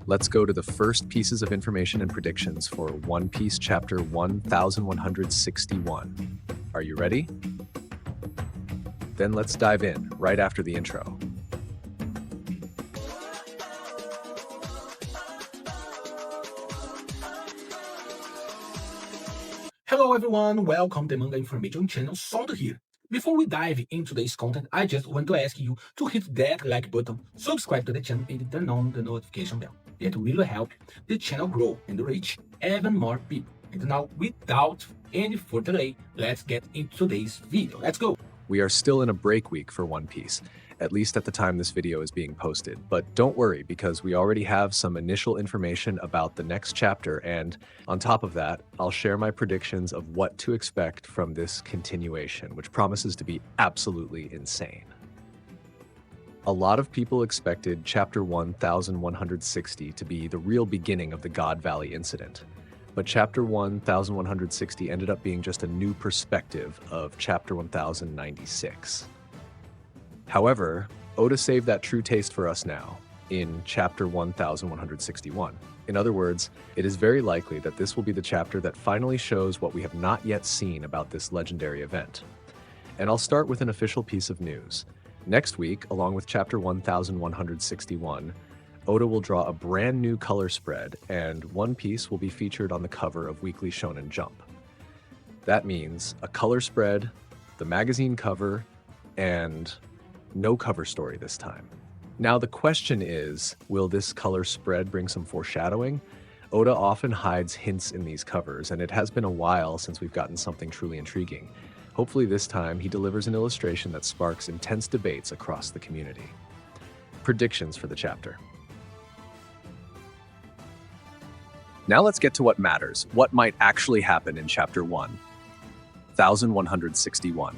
Let's go to the first pieces of information and predictions for One Piece Chapter 1161. Are you ready? Then let's dive in right after the intro. Hello everyone, welcome to the Manga Information Channel, Sound here. Before we dive into today's content, I just want to ask you to hit that like button, subscribe to the channel and turn on the notification bell. It will help the channel grow and reach even more people. And now, without any further delay, let's get into today's video. Let's go! We are still in a break week for One Piece, at least at the time this video is being posted. But don't worry, because we already have some initial information about the next chapter, and on top of that, I'll share my predictions of what to expect from this continuation, which promises to be absolutely insane. A lot of people expected Chapter 1160 to be the real beginning of the God Valley incident. But Chapter 1160 ended up being just a new perspective of Chapter 1096. However, Oda saved that true taste for us now, in Chapter 1161. In other words, it is very likely that this will be the chapter that finally shows what we have not yet seen about this legendary event. And I'll start with an official piece of news. Next week, along with Chapter 1161, Oda will draw a brand new color spread, and One Piece will be featured on the cover of Weekly Shonen Jump. That means a color spread, the magazine cover, and no cover story this time. Now the question is, will this color spread bring some foreshadowing? Oda often hides hints in these covers, and it has been a while since we've gotten something truly intriguing. Hopefully this time he delivers an illustration that sparks intense debates across the community. Predictions for the chapter. Now let's get to what matters, what might actually happen in Chapter 1161.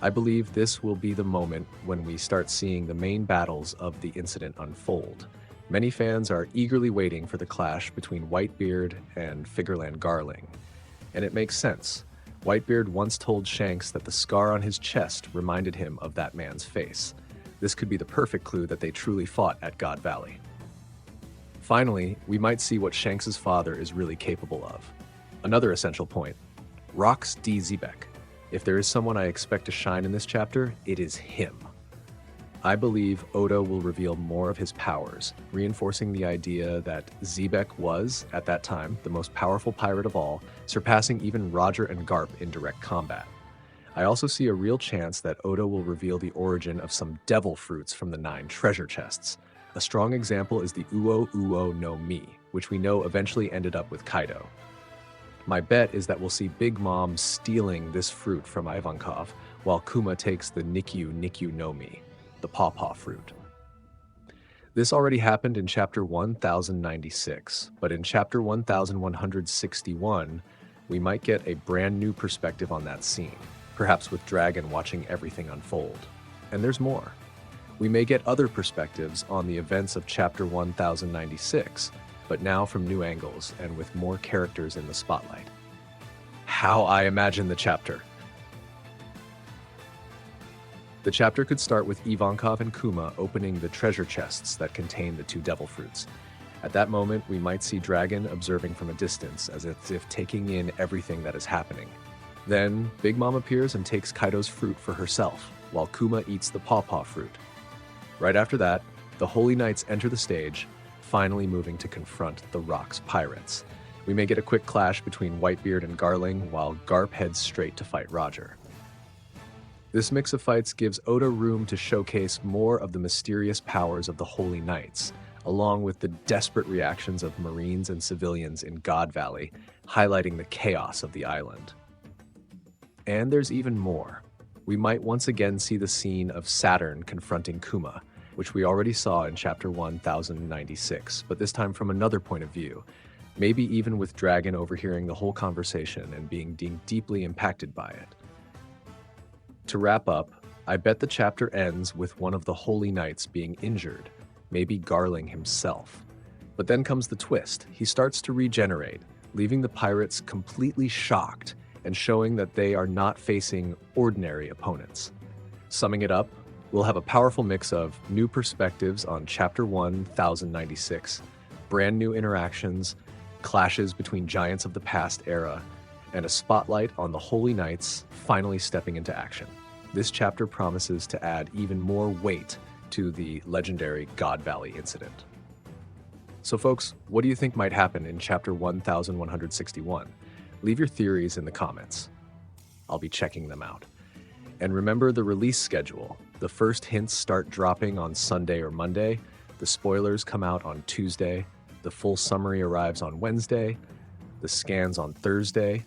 I believe this will be the moment when we start seeing the main battles of the incident unfold. Many fans are eagerly waiting for the clash between Whitebeard and Figureland Garling. And it makes sense. Whitebeard once told Shanks that the scar on his chest reminded him of that man's face. This could be the perfect clue that they truly fought at God Valley. Finally, we might see what Shanks' father is really capable of. Another essential point, Rox D. Xebec. If there is someone I expect to shine in this chapter, it is him. I believe Oda will reveal more of his powers, reinforcing the idea that Xebec was, at that time, the most powerful pirate of all, surpassing even Roger and Garp in direct combat. I also see a real chance that Oda will reveal the origin of some devil fruits from the 9 treasure chests. A strong example is the Uo Uo no Mi, which we know eventually ended up with Kaido. My bet is that we'll see Big Mom stealing this fruit from Ivankov, while Kuma takes the Nikyu Nikyu no Mi, the pawpaw fruit. This already happened in Chapter 1096, but in Chapter 1161, we might get a brand new perspective on that scene, perhaps with Dragon watching everything unfold. And there's more. We may get other perspectives on the events of Chapter 1096, but now from new angles and with more characters in the spotlight. How I imagine the chapter. The chapter could start with Ivankov and Kuma opening the treasure chests that contain the 2 devil fruits. At that moment, we might see Dragon observing from a distance, as if taking in everything that is happening. Then, Big Mom appears and takes Kaido's fruit for herself, while Kuma eats the pawpaw fruit. Right after that, the Holy Knights enter the stage, finally moving to confront the Rox pirates. We may get a quick clash between Whitebeard and Garling, while Garp heads straight to fight Roger. This mix of fights gives Oda room to showcase more of the mysterious powers of the Holy Knights, along with the desperate reactions of Marines and civilians in God Valley, highlighting the chaos of the island. And there's even more. We might once again see the scene of Saturn confronting Kuma, which we already saw in Chapter 1096, but this time from another point of view, maybe even with Dragon overhearing the whole conversation and being deeply impacted by it. To wrap up, I bet the chapter ends with one of the Holy Knights being injured, maybe Garling himself. But then comes the twist. He starts to regenerate, leaving the pirates completely shocked and showing that they are not facing ordinary opponents. Summing it up, we'll have a powerful mix of new perspectives on Chapter 1096, brand new interactions, clashes between giants of the past era, and a spotlight on the Holy Knights finally stepping into action. This chapter promises to add even more weight to the legendary God Valley incident. So folks, what do you think might happen in chapter 1161? Leave your theories in the comments. I'll be checking them out. And remember the release schedule. The first hints start dropping on Sunday or Monday, the spoilers come out on Tuesday, the full summary arrives on Wednesday, the scans on Thursday,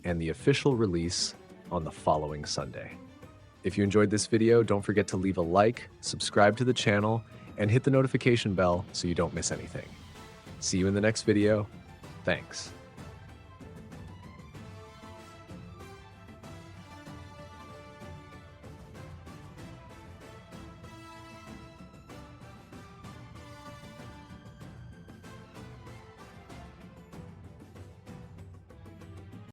and the official release on the following Sunday. If you enjoyed this video, don't forget to leave a like, subscribe to the channel, and hit the notification bell so you don't miss anything. See you in the next video. Thanks.